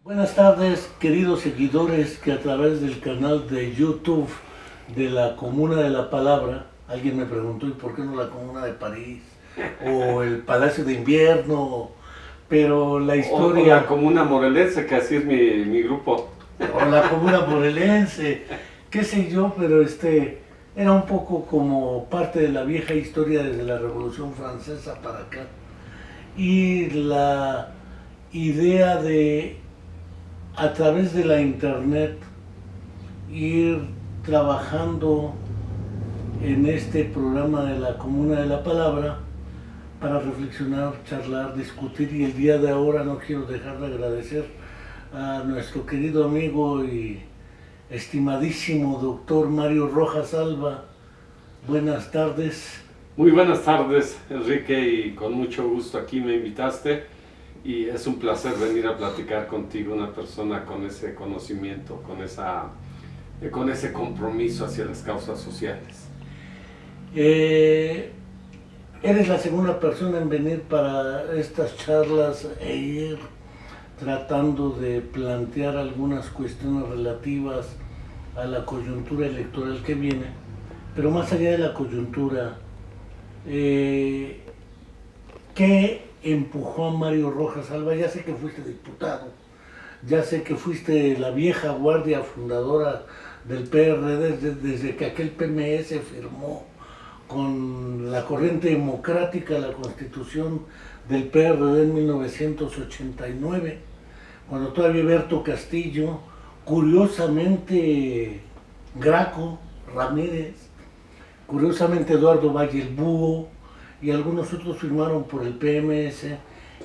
Buenas tardes, queridos seguidores que a través del canal de YouTube de la Comuna de la Palabra, alguien me preguntó, ¿y por qué no la Comuna de París? O el Palacio de Invierno, pero la historia... O la Comuna Morelense, que así es mi grupo. O la Comuna Morelense, qué sé yo, pero era un poco como parte de la vieja historia desde la Revolución Francesa para acá. Y la idea de, a través de la internet, ir trabajando en este programa de la Comuna de la Palabra para reflexionar, charlar, discutir. Y el día de ahora no quiero dejar de agradecer a nuestro querido amigo y estimadísimo doctor Mario Rojas Alba. Buenas tardes. Muy buenas tardes, Enrique, y con mucho gusto aquí me invitaste y es un placer venir a platicar contigo, una persona con ese conocimiento, con ese compromiso hacia las causas sociales. Eres la segunda persona en venir para estas charlas e ir tratando de plantear algunas cuestiones relativas a la coyuntura electoral que viene, pero más allá de la coyuntura, ¿qué empujó a Mario Rojas Alba? Ya sé que fuiste diputado, ya sé que fuiste la vieja guardia fundadora del PRD desde que aquel PMS firmó con la corriente democrática la constitución del PRD en 1989, cuando todavía Berto Castillo, curiosamente Graco Ramírez, curiosamente Eduardo Valle el Búho y algunos otros firmaron por el PMS,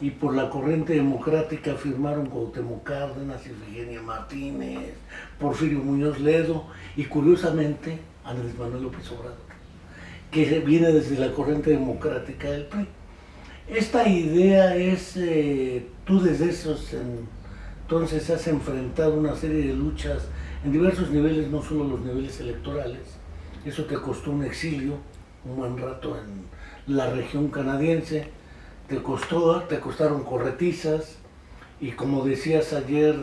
y por la corriente democrática firmaron Cuauhtémoc Cárdenas, Ifigenia Martínez, Porfirio Muñoz Ledo y curiosamente Andrés Manuel López Obrador, que viene desde la corriente democrática del PRI. Esta idea es, tú desde esos entonces has enfrentado una serie de luchas en diversos niveles, no solo los niveles electorales. Eso te costó un exilio, un buen rato en la región canadiense, te costaron corretizas, y como decías ayer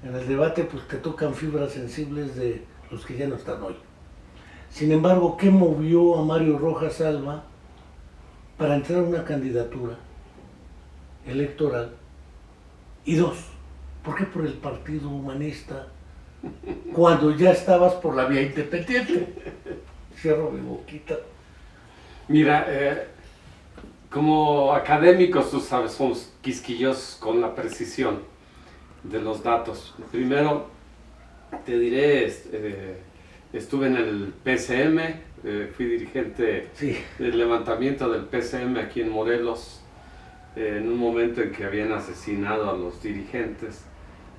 en el debate, pues te tocan fibras sensibles de los que ya no están hoy. Sin embargo, ¿qué movió a Mario Rojas Alba para entrar a una candidatura electoral? Y dos, ¿por qué por el Partido Humanista cuando ya estabas por la vía independiente? Cierro mi boquita. Mira, como académicos, tú sabes, somos quisquillosos con la precisión de los datos. Primero, te diré, estuve en el PCM, fui dirigente del levantamiento del PCM aquí en Morelos, en un momento en que habían asesinado a los dirigentes,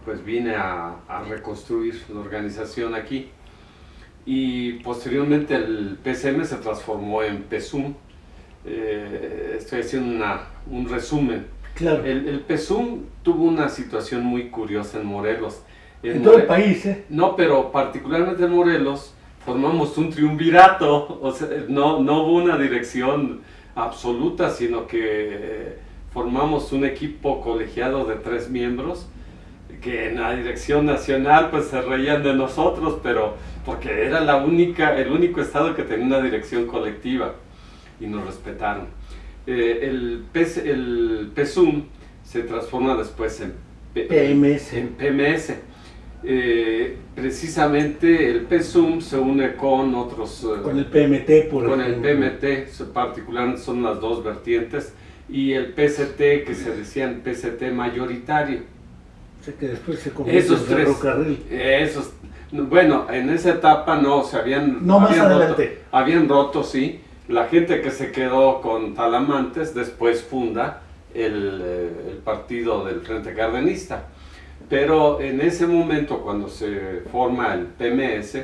pues vine a reconstruir la organización aquí. Y posteriormente el PCM se transformó en PSUM. Estoy haciendo un resumen. Claro. El PSUM tuvo una situación muy curiosa en Morelos. En todo el país, ¿eh? No, pero particularmente en Morelos formamos un triunvirato, o sea, no hubo una dirección absoluta, sino que formamos un equipo colegiado de 3 miembros, que en la dirección nacional pues se reían de nosotros, pero porque era el único estado que tenía una dirección colectiva, y nos respetaron. El PSUM se transforma después en PMS. Precisamente el PSUM se une con otros... con el PMT, con el PMT, particularmente son las dos vertientes, y el PST, que se decían PST mayoritario. O sea que después se convirtió en ferrocarril. Bueno, en esa etapa no, habían roto, sí. La gente que se quedó con Talamantes después funda el partido del Frente Cardenista. Pero en ese momento, cuando se forma el PMS,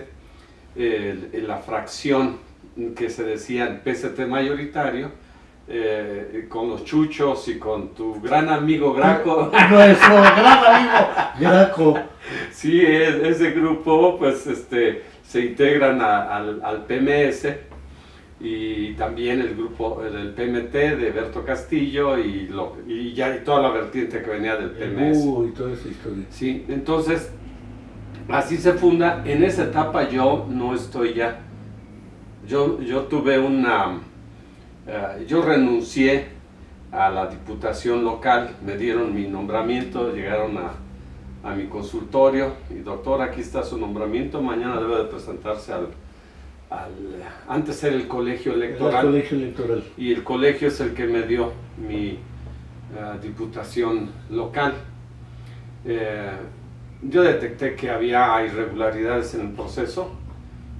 la fracción que se decía el PST mayoritario, con los chuchos y con tu gran amigo Graco. Nuestro gran amigo Graco. Sí, ese grupo pues se integran al PMS, y también el grupo del PMT de Berto Castillo y toda la vertiente que venía del PMS. Y toda esa historia. Sí, entonces así se funda. En esa etapa yo no estoy ya. Yo tuve yo renuncié a la diputación local, me dieron mi nombramiento, llegaron a mi consultorio y doctor, aquí está su nombramiento, mañana debe de presentarse antes era el colegio electoral. El colegio electoral. Y el colegio es el que me dio mi diputación local. Yo detecté que había irregularidades en el proceso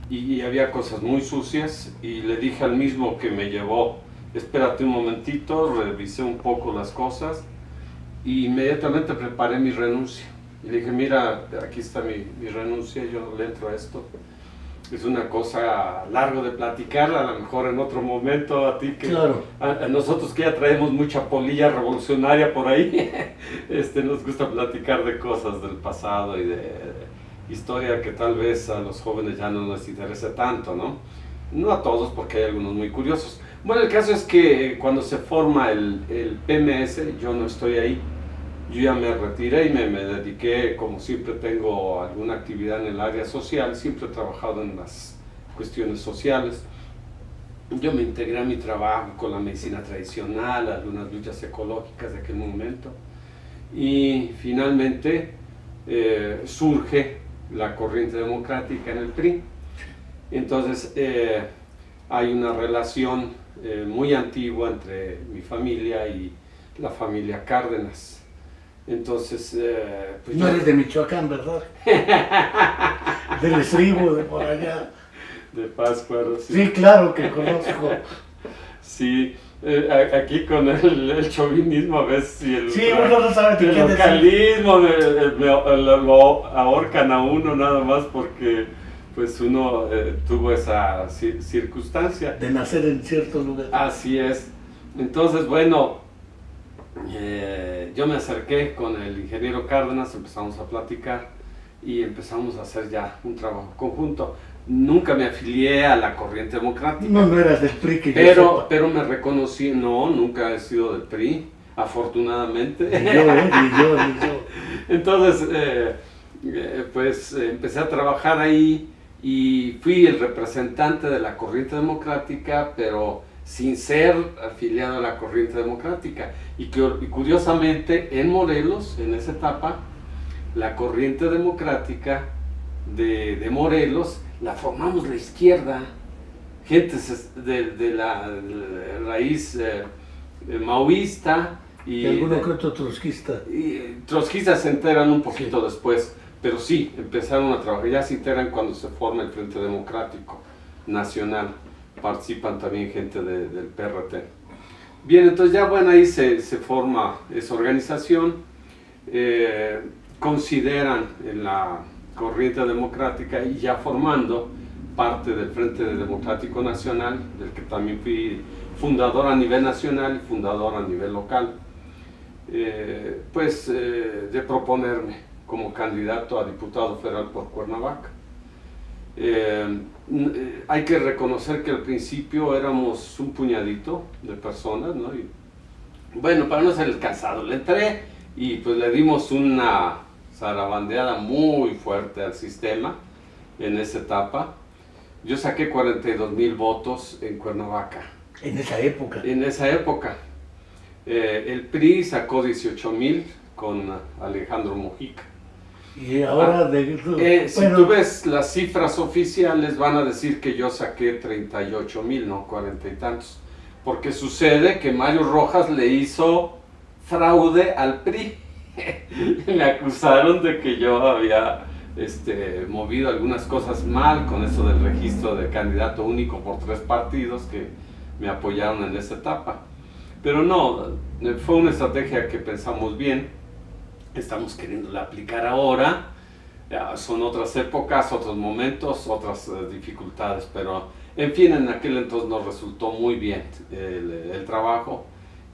y había cosas muy sucias y le dije al mismo que me llevó, espérate un momentito, revisé un poco las cosas y inmediatamente preparé mi renuncia. Y le dije, mira, aquí está mi renuncia, yo le entro a esto. Es una cosa largo de platicar, a lo mejor en otro momento a ti que... Claro. A nosotros que ya traemos mucha polilla revolucionaria por ahí, nos gusta platicar de cosas del pasado y de historia que tal vez a los jóvenes ya no les interese tanto, ¿no? No a todos, porque hay algunos muy curiosos. Bueno, el caso es que cuando se forma el PMS, yo no estoy ahí. Yo ya me retiré y me dediqué, como siempre tengo alguna actividad en el área social, siempre he trabajado en las cuestiones sociales. Yo me integré a mi trabajo con la medicina tradicional, algunas luchas ecológicas de aquel momento. Y finalmente surge la corriente democrática en el PRI. Entonces hay una relación muy antigua entre mi familia y la familia Cárdenas. Entonces, pues no eres de Michoacán, ¿verdad? Del estribo, de por allá. De Pátzcuaro, sí. Sí, claro que conozco. Sí, aquí con el chauvinismo a veces y sí, uno no sabe el localismo, lo ahorcan a uno nada más porque pues uno tuvo esa circunstancia. De nacer en cierto lugar. Así es. Entonces, bueno, yo me acerqué con el ingeniero Cárdenas, empezamos a platicar y empezamos a hacer ya un trabajo conjunto. Nunca me afilié a la corriente democrática. No eras del PRI que yo sepa. Pero me reconocí, no, nunca he sido del PRI, afortunadamente. Ni yo. Entonces, pues empecé a trabajar ahí y fui el representante de la corriente democrática, pero sin ser afiliado a la corriente democrática. Y curiosamente, en Morelos, en esa etapa, la corriente democrática de Morelos la formamos la izquierda, gente de la raíz maoísta y alguno que otro trotskista. Y trotskistas se enteran un poquito después, pero sí, empezaron a trabajar, ya se enteran cuando se forma el Frente Democrático Nacional, participan también gente del PRT. Bien, entonces ya bueno, ahí se forma esa organización, consideran en la corriente democrática y ya formando parte del Frente Democrático Nacional, del que también fui fundador a nivel nacional y fundador a nivel local, de proponerme como candidato a diputado federal por Cuernavaca. Hay que reconocer que al principio éramos un puñadito de personas, ¿no? Y, bueno, para no ser el cansado, le entré y pues le dimos una zarabandeada muy fuerte al sistema en esa etapa. Yo saqué 42,000 votos en Cuernavaca. En esa época. En esa época. El PRI sacó 18,000 con Alejandro Mujica. Y ahora si tú ves las cifras oficiales van a decir que yo saqué 38,000, no 40 y tantos. Porque sucede que Mario Rojas le hizo fraude al PRI. Me acusaron de que yo había movido algunas cosas mal con eso del registro de candidato único por 3 partidos que me apoyaron en esa etapa. Pero no, fue una estrategia que pensamos bien, estamos queriéndola aplicar ahora, son otras épocas, otros momentos, otras dificultades, pero en fin, en aquel entonces nos resultó muy bien el trabajo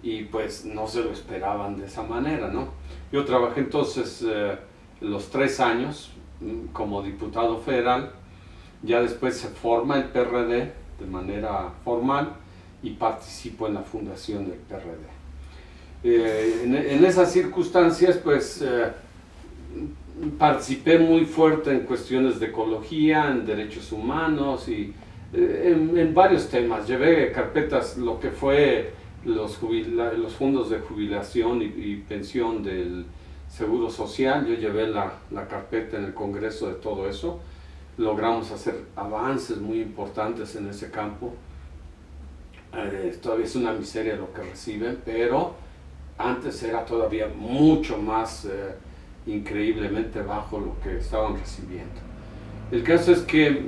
y pues no se lo esperaban de esa manera, ¿no? Yo trabajé entonces los 3 años como diputado federal, ya después se forma el PRD de manera formal y participo en la fundación del PRD. En esas circunstancias, pues, participé muy fuerte en cuestiones de ecología, en derechos humanos y en varios temas. Llevé carpetas, lo que fue los fondos de jubilación y pensión del Seguro Social. Yo llevé la carpeta en el Congreso de todo eso. Logramos hacer avances muy importantes en ese campo. Todavía es una miseria lo que reciben, pero antes era todavía mucho más increíblemente bajo lo que estaban recibiendo. El caso es que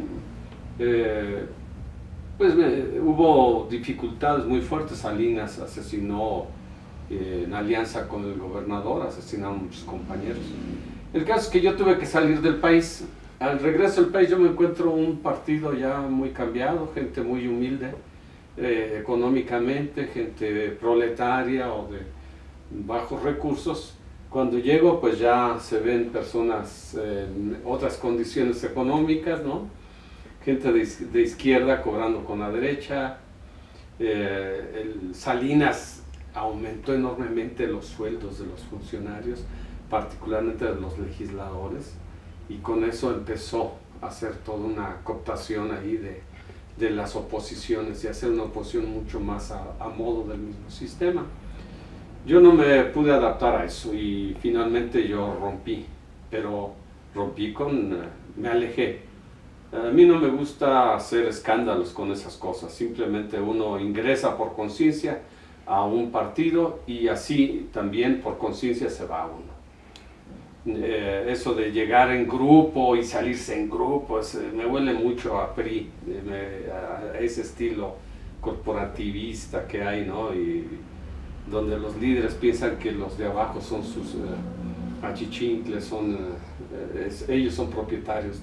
pues hubo dificultades muy fuertes. Salinas asesinó en alianza con el gobernador, asesinaron a muchos compañeros. El caso es que yo tuve que salir del país. Al regreso al país yo me encuentro un partido ya muy cambiado, gente muy humilde económicamente, gente proletaria o de bajos recursos. Cuando llego, pues ya se ven personas en otras condiciones económicas, ¿no? Gente de izquierda cobrando con la derecha. Salinas aumentó enormemente los sueldos de los funcionarios, particularmente de los legisladores, y con eso empezó a hacer toda una cooptación ahí de las oposiciones y hacer una oposición mucho más a modo del mismo sistema. Yo no me pude adaptar a eso y finalmente yo rompí, pero rompí me alejé. A mí no me gusta hacer escándalos con esas cosas, simplemente uno ingresa por conciencia a un partido y así también por conciencia se va uno. Eso de llegar en grupo y salirse en grupo, me huele mucho a PRI, a ese estilo corporativista que hay, ¿no? Y donde los líderes piensan que los de abajo son sus achichincles, ellos son propietarios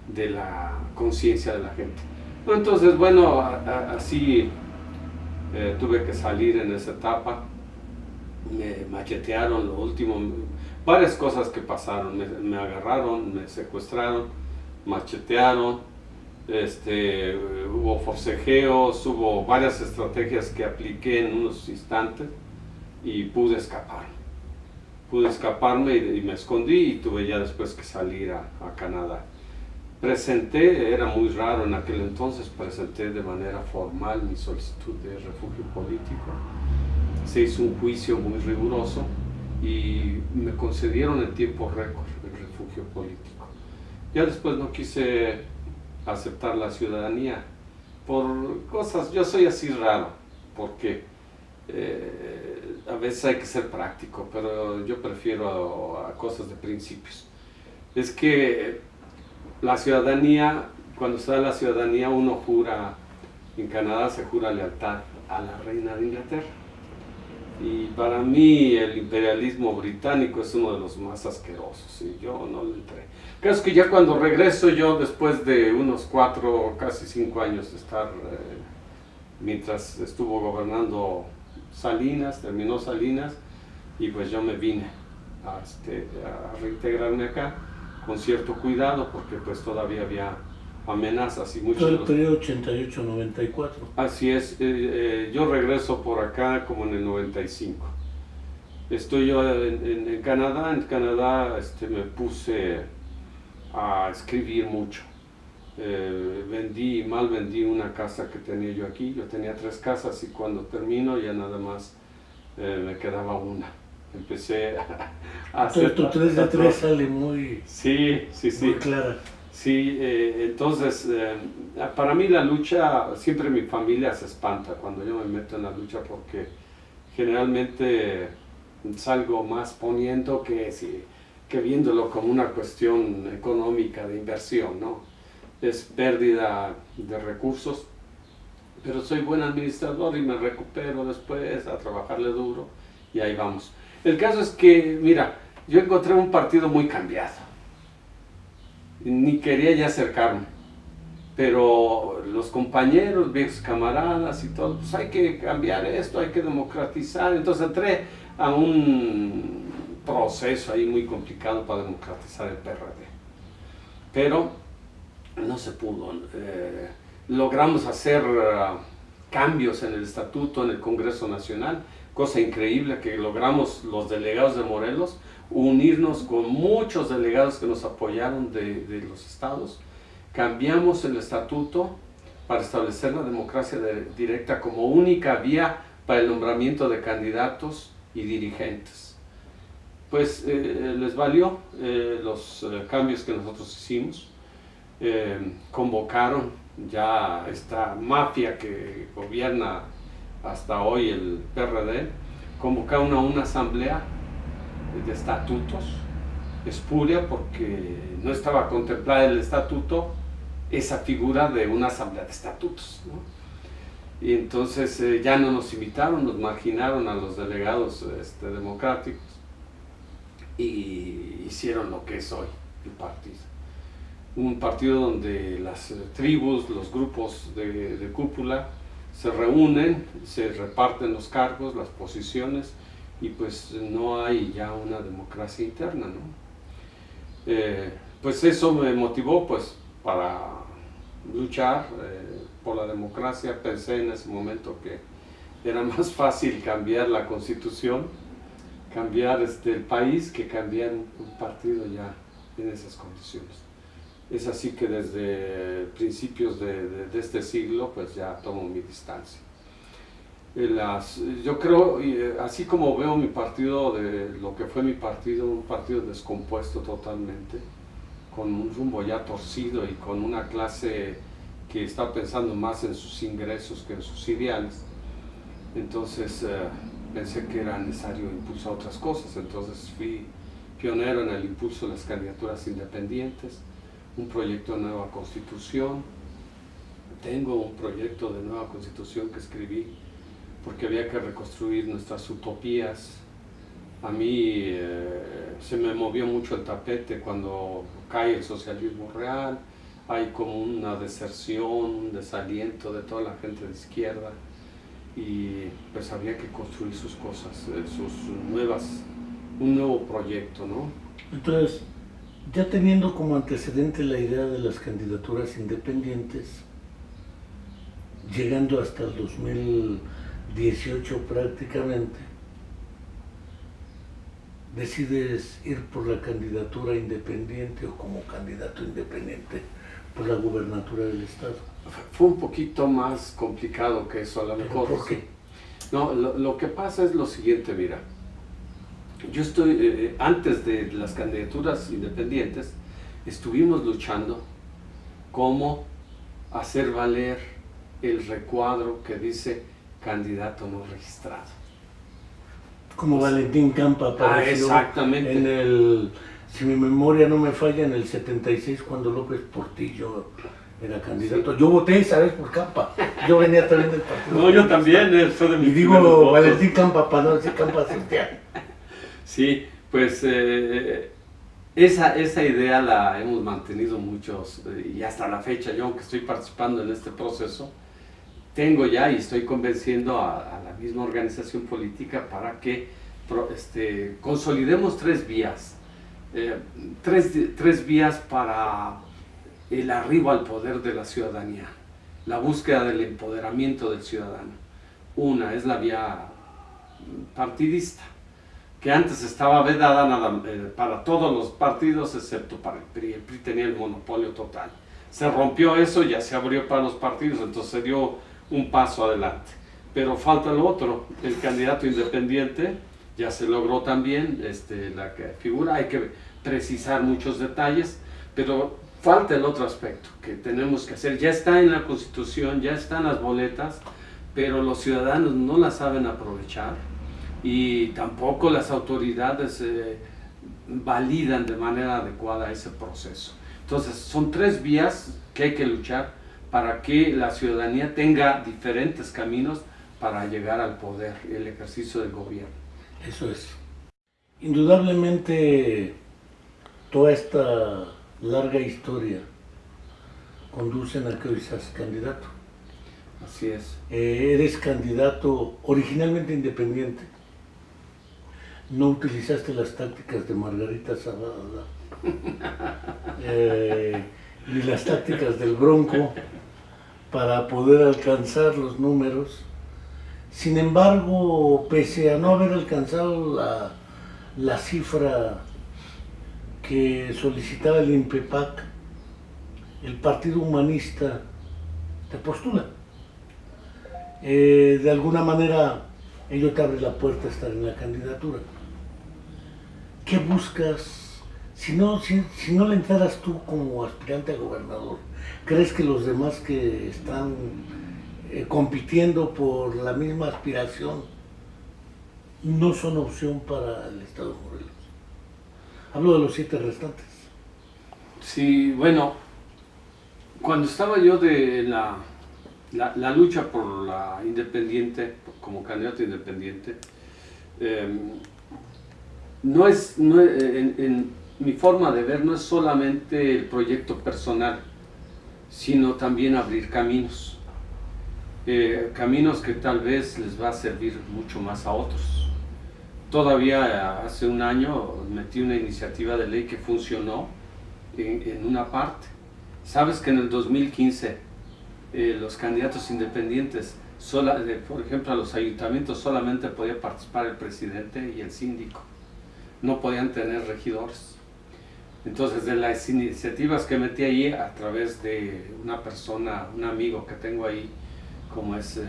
de la conciencia de la gente. Entonces, bueno, así tuve que salir en esa etapa. Me machetearon lo último, varias cosas que pasaron, me agarraron, me secuestraron, machetearon, hubo forcejeos, hubo varias estrategias que apliqué en unos instantes y pude escaparme y me escondí y tuve ya después que salir a Canadá. Presenté, era muy raro en aquel entonces, presenté de manera formal mi solicitud de refugio político. Se hizo un juicio muy riguroso y me concedieron en tiempo récord el refugio político. Ya después no quise aceptar la ciudadanía por cosas, yo soy así raro, porque a veces hay que ser práctico, pero yo prefiero a cosas de principios. Es que la ciudadanía, cuando se da la ciudadanía, uno jura, en Canadá se jura lealtad a la reina de Inglaterra. Y para mí el imperialismo británico es uno de los más asquerosos y yo no le entré. Creo que ya cuando regreso yo, después de unos 4, casi 5 años de estar, mientras estuvo gobernando Salinas, terminó Salinas, y pues yo me vine a reintegrarme acá con cierto cuidado porque pues todavía había amenazas y muchos... Todo el periodo 88-94. Así es, yo regreso por acá como en el 95. Estoy yo en Canadá, me puse a escribir mucho. Mal vendí una casa que tenía yo aquí, yo tenía 3 casas y cuando termino ya nada más me quedaba una. Empecé a hacer... Tu 3 de 3 sale muy, sí. muy clara. Sí, entonces, para mí la lucha, siempre mi familia se espanta cuando yo me meto en la lucha porque generalmente salgo más poniendo que viéndolo como una cuestión económica de inversión, ¿no? Es pérdida de recursos, pero soy buen administrador y me recupero después a trabajarle duro y ahí vamos. El caso es que, mira, yo encontré un partido muy cambiado. Ni quería ya acercarme, pero los compañeros, viejos camaradas y todo, pues hay que cambiar esto, hay que democratizar. Entonces entré a un proceso ahí muy complicado para democratizar el PRD, pero no se pudo. logramos hacer cambios en el estatuto, en el Congreso Nacional, cosa increíble que logramos los delegados de Morelos unirnos con muchos delegados que nos apoyaron de los estados. Cambiamos el estatuto para establecer la democracia directa como única vía para el nombramiento de candidatos y dirigentes. Pues les valió los cambios que nosotros hicimos. Convocaron ya esta mafia que gobierna hasta hoy el PRD, convocaron a una asamblea de estatutos espuria porque no estaba contemplada en el estatuto esa figura de una asamblea de estatutos, ¿no? Y entonces ya no nos invitaron, nos marginaron a los delegados democráticos y hicieron lo que es hoy el partido. Un partido donde las tribus, los grupos de cúpula se reúnen, se reparten los cargos, las posiciones, y pues no hay ya una democracia interna, ¿no? Pues eso me motivó pues para luchar por la democracia. Pensé en ese momento que era más fácil cambiar la constitución, cambiar el país, que cambiar un partido ya en esas condiciones. Es así que desde principios de este siglo pues ya tomo mi distancia. Yo creo, así como veo mi partido, de lo que fue mi partido, un partido descompuesto totalmente, con un rumbo ya torcido y con una clase que está pensando más en sus ingresos que en sus ideales, entonces pensé que era necesario impulsar otras cosas. Entonces fui pionero en el impulso de las candidaturas independientes, un proyecto de nueva constitución. Tengo un proyecto de nueva constitución que escribí porque había que reconstruir nuestras utopías. A mí se me movió mucho el tapete cuando cae el socialismo real. Hay como una deserción, un desaliento de toda la gente de izquierda, y pues había que construir sus cosas, un nuevo proyecto, ¿no? Entonces, ya teniendo como antecedente la idea de las candidaturas independientes, llegando hasta el 2018 prácticamente, decides ir por la candidatura independiente o como candidato independiente por la gubernatura del estado. Fue un poquito más complicado que eso, a lo mejor. ¿Por qué? No, lo que pasa es lo siguiente, mira. Yo estoy, antes de las candidaturas independientes, estuvimos luchando cómo hacer valer el recuadro que dice candidato no registrado. Como Valentín Campa apareció exactamente. En el, si mi memoria no me falla, en el 76, cuando López Portillo era candidato. Sí. Yo voté, ¿sabes? Por Campa. Yo venía también del partido. No, yo también, soy de mis y digo Valentín Campa para no decir Campa Santiago. Sí, pues esa idea la hemos mantenido muchos, y hasta la fecha, yo aunque estoy participando en este proceso, tengo ya y estoy convenciendo a la misma organización política para que consolidemos tres vías para el arribo al poder de la ciudadanía, la búsqueda del empoderamiento del ciudadano. Una es la vía partidista, que antes estaba vedada para todos los partidos excepto para el PRI. El PRI tenía el monopolio total. Se rompió eso, ya se abrió para los partidos, entonces se dio un paso adelante. Pero falta lo otro, el candidato independiente, ya se logró también la figura. Hay que precisar muchos detalles, pero falta el otro aspecto que tenemos que hacer. Ya está en la Constitución, ya están las boletas, pero los ciudadanos no las saben aprovechar y tampoco las autoridades validan de manera adecuada ese proceso. Entonces son tres vías que hay que luchar para que la ciudadanía tenga diferentes caminos para llegar al poder y el ejercicio del gobierno. Eso es. Indudablemente toda esta larga historia conducen a que hoy seas candidato. Así es. Eres candidato originalmente independiente. No utilizaste las tácticas de Margarita Zavala, ni las tácticas del Bronco, para poder alcanzar los números. Sin embargo, pese a no haber alcanzado la cifra que solicitaba el INPEPAC, el Partido Humanista te postula. De alguna manera, ello te abre la puerta a estar en la candidatura. ¿Qué buscas? Si no le entraras tú como aspirante a gobernador, ¿crees que los demás que están compitiendo por la misma aspiración no son opción para el Estado de Morelos? Hablo de los 7 restantes. Sí, bueno, cuando estaba yo de la lucha por la independiente, como candidato independiente, en mi forma de ver, no es solamente el proyecto personal, sino también abrir caminos. Caminos que tal vez les va a servir mucho más a otros. Todavía hace un año metí una iniciativa de ley que funcionó en una parte. Sabes que en el 2015 los candidatos independientes, por ejemplo a los ayuntamientos, solamente podía participar el presidente y el síndico. No podían tener regidores. Entonces, de las iniciativas que metí ahí, a través de una persona, un amigo que tengo ahí, como es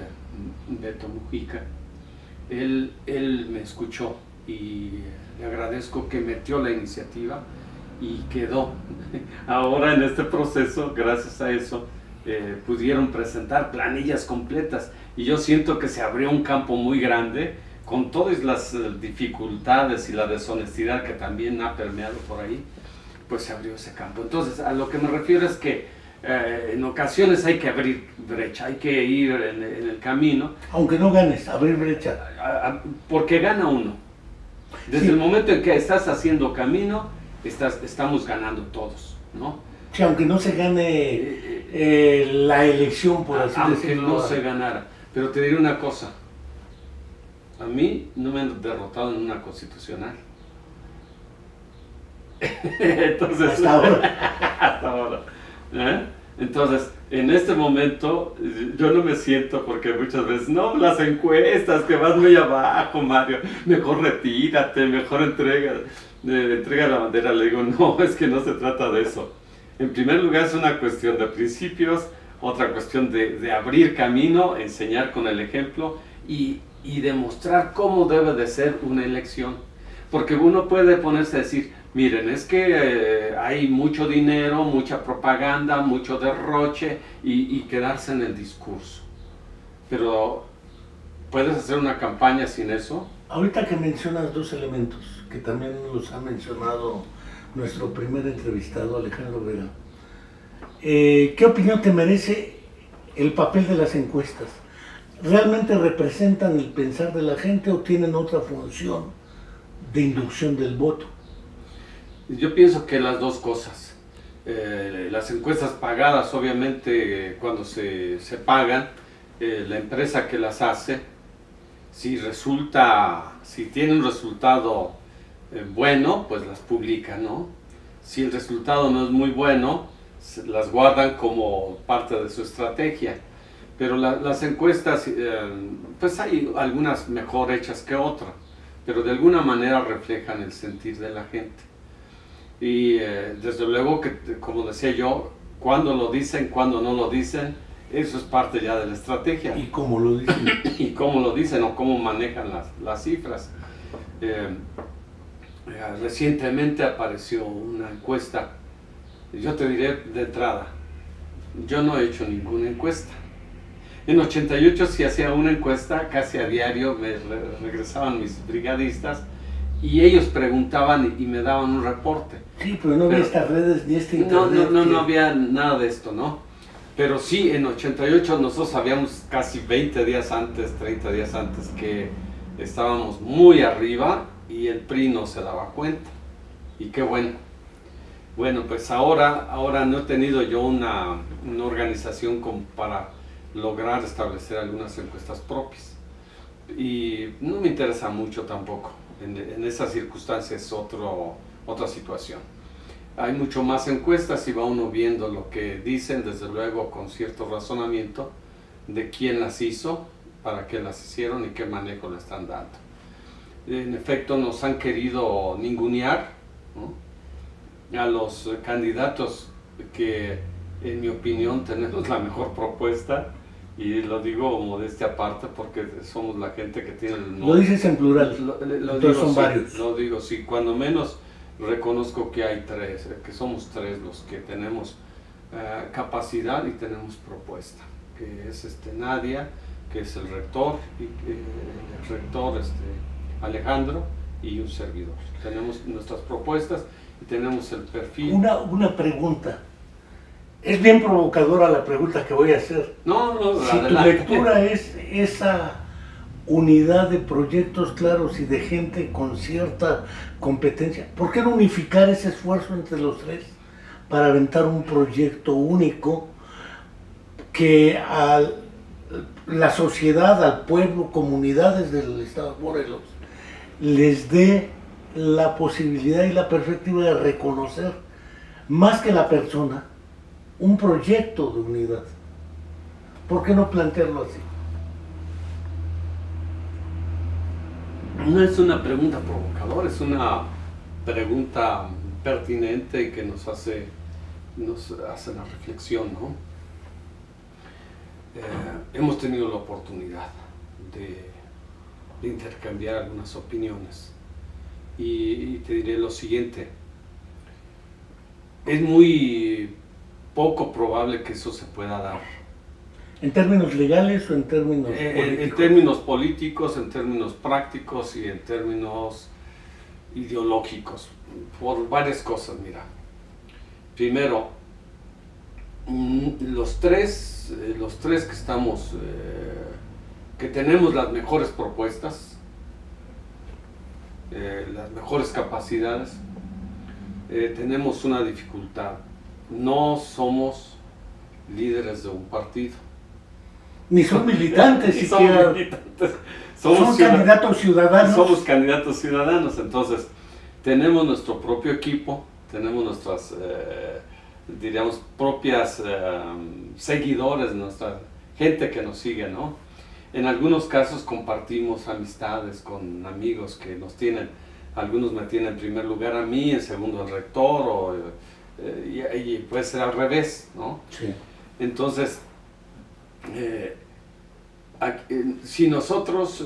Beto Mujica, él me escuchó y le agradezco que metió la iniciativa y quedó. Ahora en este proceso, gracias a eso, pudieron presentar planillas completas y yo siento que se abrió un campo muy grande con todas las dificultades y la deshonestidad que también ha permeado por ahí, pues se abrió ese campo. Entonces, a lo que me refiero es que en ocasiones hay que abrir brecha, hay que ir en el camino. Aunque no ganes, abrir brecha. Porque gana uno. Desde el momento en que estás haciendo camino, estamos ganando todos, ¿no? Sí, aunque no se gane la elección, por así decirlo. Aunque no se ganara. Pero te diré una cosa. A mí no me han derrotado en una constitucional. Entonces, hasta ahora. Hasta ahora. Entonces, en este momento, yo no me siento, porque muchas veces, no, las encuestas, que vas muy abajo, Mario, mejor retírate, mejor entrega la bandera. Le digo, no, es que no se trata de eso. En primer lugar, es una cuestión de principios, otra cuestión de abrir camino, enseñar con el ejemplo y demostrar cómo debe de ser una elección. Porque uno puede ponerse a decir, miren, es que hay mucho dinero, mucha propaganda, mucho derroche y quedarse en el discurso. Pero, ¿puedes hacer una campaña sin eso? Ahorita que mencionas 2 elementos, que también los ha mencionado nuestro primer entrevistado, Alejandro Vera, ¿qué opinión te merece el papel de las encuestas? ¿Realmente representan el pensar de la gente o tienen otra función de inducción del voto? Yo pienso que las dos cosas. Las encuestas pagadas, obviamente, cuando se pagan, la empresa que las hace, si tiene un resultado bueno, pues las publica, ¿no? Si el resultado no es muy bueno, las guardan como parte de su estrategia. Pero las encuestas, pues hay algunas mejor hechas que otras, pero de alguna manera reflejan el sentir de la gente. Y desde luego que, como decía yo, cuando lo dicen, cuando no lo dicen, eso es parte ya de la estrategia. ¿Y cómo lo dicen? Y cómo lo dicen o cómo manejan las cifras. Recientemente apareció una encuesta. Yo te diré de entrada, yo no he hecho ninguna encuesta. En 88 sí hacía una encuesta, casi a diario me regresaban mis brigadistas y ellos preguntaban y me daban un reporte. Sí, pero no había estas redes ni este internet. No había nada de esto, ¿no? Pero sí, en 88 nosotros sabíamos casi 20 días antes, 30 días antes, que estábamos muy arriba y el PRI no se daba cuenta. Y qué bueno. Bueno, pues ahora no he tenido yo una organización para lograr establecer algunas encuestas propias. Y no me interesa mucho tampoco. En esas circunstancias es otra situación. hay mucho más encuestas y va uno viendo lo que dicen, desde luego con cierto razonamiento de quién las hizo, para qué las hicieron y qué manejo le están dando. En efecto, nos han querido ningunear, ¿no?, a los candidatos que, en mi opinión, tenemos la mejor propuesta, y lo digo modestia aparte porque somos la gente que tiene el... Lo dices en plural, Entonces son sí, varios. lo digo, sí, cuando menos reconozco que hay tres, que somos tres los que tenemos capacidad y tenemos propuesta, que es Nadia, que es el rector, Alejandro, y un servidor. Tenemos nuestras propuestas y tenemos el perfil. Una pregunta. Es bien provocadora la pregunta que voy a hacer. No, si adelante. Tu lectura es esa unidad de proyectos claros y de gente con cierta competencia, ¿por qué no unificar ese esfuerzo entre los tres para aventar un proyecto único que a la sociedad, al pueblo, comunidades del estado de Morelos les dé la posibilidad y la perspectiva de reconocer, más que la persona, un proyecto de unidad? ¿Por qué no plantearlo así? No es una pregunta provocadora, es una pregunta pertinente y que nos hace la reflexión, ¿no? Hemos tenido la oportunidad de intercambiar algunas opiniones y te diré lo siguiente: es muy poco probable que eso se pueda dar. ¿En términos legales o en términos políticos? En términos políticos, en términos prácticos y en términos ideológicos, por varias cosas. Mira, primero, los tres que estamos, que tenemos las mejores propuestas, las mejores capacidades, tenemos una dificultad: no somos líderes de un partido. Ni son militantes Ni siquiera. somos militantes. Son candidatos ciudadanos. Somos candidatos ciudadanos. Entonces, tenemos nuestro propio equipo, tenemos nuestras, diríamos, propias seguidores, nuestra gente que nos sigue, ¿no? En algunos casos compartimos amistades con amigos que nos tienen. Algunos me tienen en primer lugar a mí, en segundo al rector, y puede ser al revés, ¿no? Sí. Entonces, si nosotros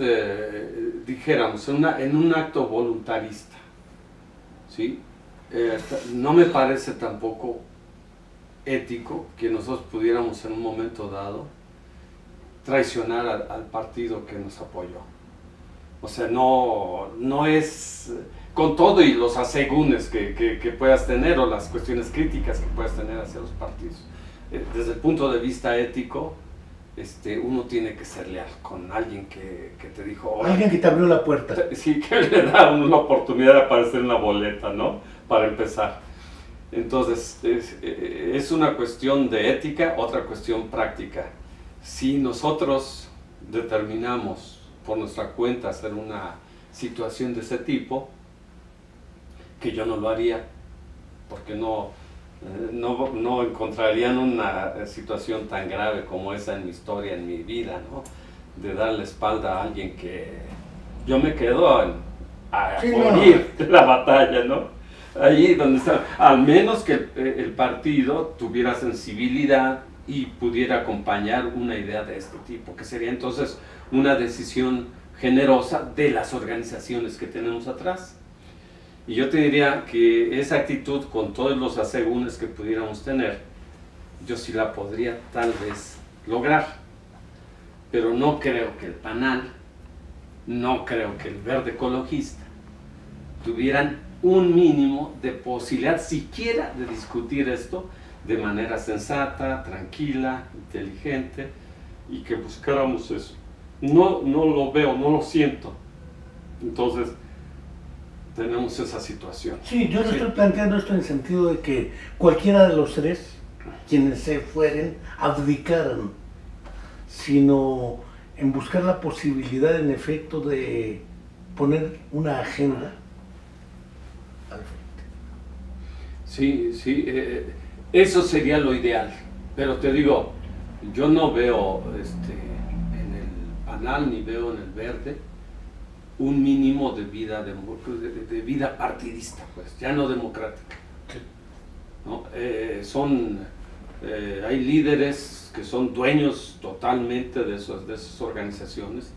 dijéramos en un acto voluntarista, ¿sí? No me parece tampoco ético que nosotros pudiéramos en un momento dado traicionar al partido que nos apoyó. O sea, no es, con todo y los asegúnes que puedas tener o las cuestiones críticas que puedas tener hacia los partidos, desde el punto de vista ético, uno tiene que ser leal con alguien que te dijo... Alguien que te abrió la puerta. Sí, que le da a uno la oportunidad de aparecer en la boleta, ¿no? Para empezar. Entonces, es una cuestión de ética, otra cuestión práctica. Si nosotros determinamos por nuestra cuenta hacer una situación de ese tipo, que yo no lo haría, porque no encontrarían una situación tan grave como esa en mi historia, en mi vida, ¿no? De dar la espalda a alguien que yo me quedo a morir de la batalla, ¿no? Allí donde está, al menos que el partido tuviera sensibilidad y pudiera acompañar una idea de este tipo, que sería entonces una decisión generosa de las organizaciones que tenemos atrás. Y yo te diría que esa actitud, con todos los asegúnes que pudiéramos tener, yo sí la podría tal vez lograr. Pero no creo que el PANAL, no creo que el Verde Ecologista tuvieran un mínimo de posibilidad siquiera de discutir esto de manera sensata, tranquila, inteligente, y que buscáramos eso. No lo veo, no lo siento. Entonces, tenemos esa situación. Sí, yo le estoy planteando esto en el sentido de que cualquiera de los tres, quienes se fueren, abdicaran, sino en buscar la posibilidad, en efecto, de poner una agenda al frente. Sí, sí, eso sería lo ideal, pero te digo, yo no veo en el panal ni veo en el verde un mínimo de vida, de vida partidista, pues, ya no democrática. Sí. ¿No? Hay líderes que son dueños totalmente de esas organizaciones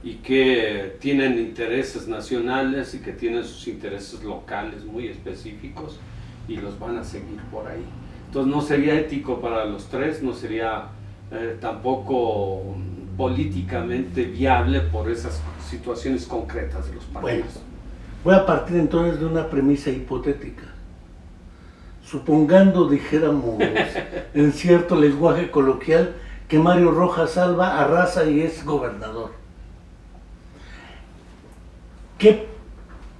y que tienen intereses nacionales y que tienen sus intereses locales muy específicos y los van a seguir por ahí. Entonces no sería ético para los tres, no sería tampoco políticamente viable por esas situaciones concretas de los partidos. Bueno, voy a partir entonces de una premisa hipotética. Supongando, dijéramos, en cierto lenguaje coloquial, que Mario Rojas Alba arrasa y es gobernador. ¿Qué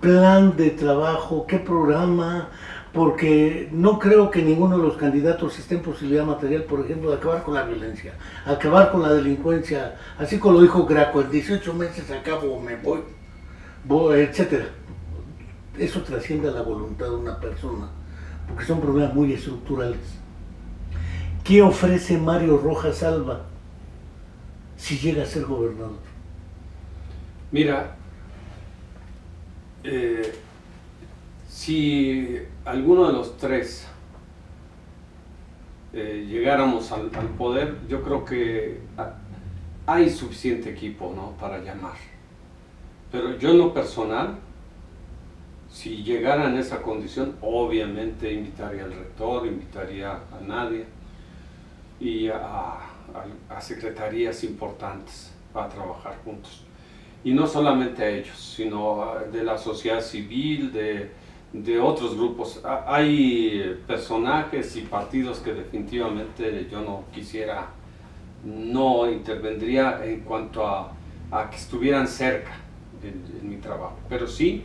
plan de trabajo, qué programa? Porque no creo que ninguno de los candidatos esté en posibilidad material, por ejemplo, de acabar con la violencia, acabar con la delincuencia, así como lo dijo Graco, en 18 meses acabo o me voy, etcétera. Eso trasciende a la voluntad de una persona, porque son problemas muy estructurales. ¿Qué ofrece Mario Rojas Alba si llega a ser gobernador? Mira, si alguno de los tres llegáramos al poder, yo creo que hay suficiente equipo, ¿no?, para llamar. Pero yo en lo personal, si llegara en esa condición, obviamente invitaría al rector, invitaría a Nadia y a secretarías importantes para trabajar juntos. Y no solamente a ellos, sino de la sociedad civil, de otros grupos. Hay personajes y partidos que definitivamente yo no intervendría en cuanto a que estuvieran cerca en mi trabajo. Pero sí,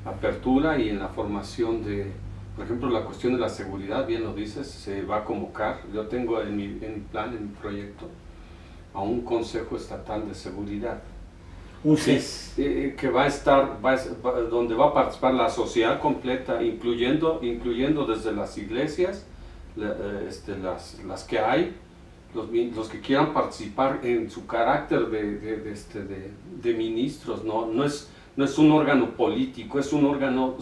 apertura y en la formación por ejemplo, la cuestión de la seguridad, bien lo dices, se va a convocar. Yo tengo en mi plan, en mi proyecto, a un Consejo Estatal de Seguridad. Un CES. Que va a estar, donde va a participar la sociedad completa, incluyendo desde las iglesias, las que hay, los que quieran participar en su carácter de ministros. No es un órgano político, es un órgano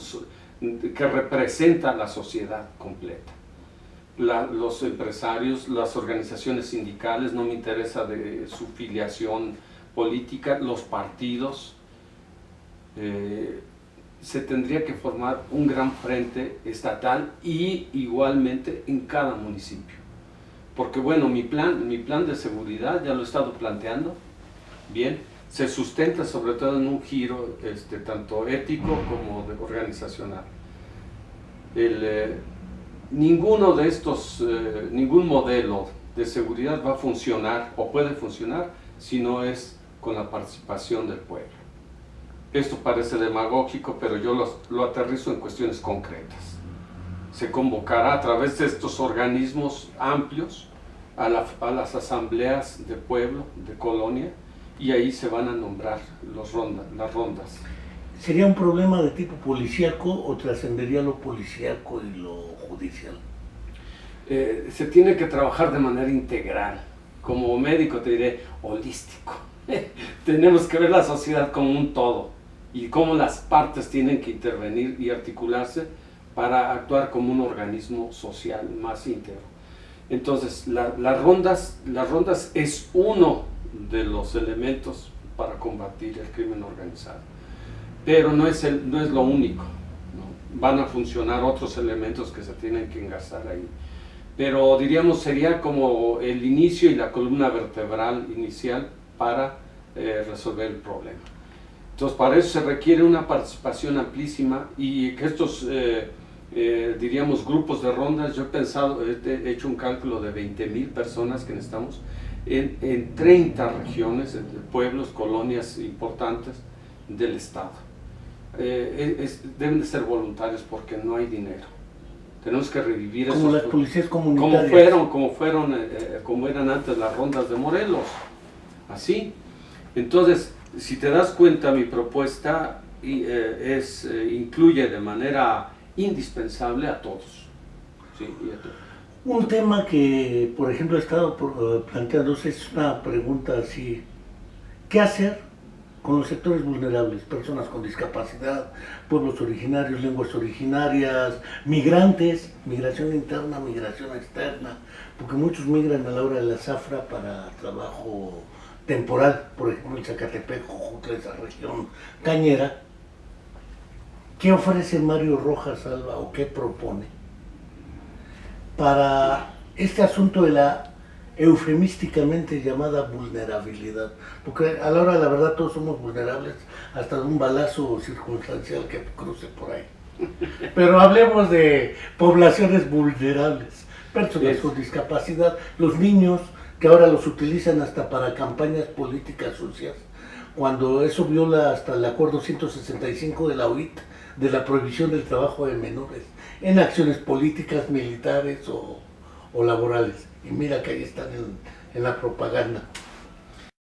que representa a la sociedad completa. Los empresarios, las organizaciones sindicales, no me interesa de su filiación política, los partidos, se tendría que formar un gran frente estatal y igualmente en cada municipio. Porque bueno, mi plan de seguridad ya lo he estado planteando, bien, se sustenta sobre todo en un giro tanto ético como organizacional. Ninguno de estos, ningún modelo de seguridad va a funcionar o puede funcionar si no es con la participación del pueblo. Esto parece demagógico, pero yo lo aterrizo en cuestiones concretas. Se convocará a través de estos organismos amplios a las asambleas de pueblo, de colonia, y ahí se van a nombrar las rondas. ¿Sería un problema de tipo policíaco o trascendería lo policíaco y lo judicial? Se tiene que trabajar de manera integral. Como médico te diré holístico. Tenemos que ver la sociedad como un todo y cómo las partes tienen que intervenir y articularse para actuar como un organismo social más íntegro. Entonces, las rondas es uno de los elementos para combatir el crimen organizado, pero no es lo único, ¿no? Van a funcionar otros elementos que se tienen que engarzar ahí, pero diríamos sería como el inicio y la columna vertebral inicial para resolver el problema. Entonces, para eso se requiere una participación amplísima y que estos diríamos grupos de rondas, yo he hecho un cálculo de 20,000 personas que necesitamos en 30 regiones, de pueblos, colonias importantes del estado. Deben de ser voluntarios porque no hay dinero. Tenemos que revivir como las policías comunitarias, como eran antes las rondas de Morelos, así. Entonces, si te das cuenta, mi propuesta incluye de manera indispensable a todos. Sí, y esto. Un tema que, por ejemplo, he estado planteándose es una pregunta así: ¿qué hacer con los sectores vulnerables? Personas con discapacidad, pueblos originarios, lenguas originarias, migrantes, migración interna, migración externa, porque muchos migran a la hora de la zafra para trabajo temporal, por ejemplo en Zacatepec, Jojutla, esa región cañera. ¿Qué ofrece Mario Rojas Alba o qué propone para este asunto de la eufemísticamente llamada vulnerabilidad? Porque a la hora de la verdad todos somos vulnerables, hasta de un balazo circunstancial que cruce por ahí. Pero hablemos de poblaciones vulnerables, personas con discapacidad, los niños que ahora los utilizan hasta para campañas políticas sucias, cuando eso viola hasta el acuerdo 165 de la OIT, de la prohibición del trabajo de menores en acciones políticas, militares o laborales. Y mira que ahí están en la propaganda.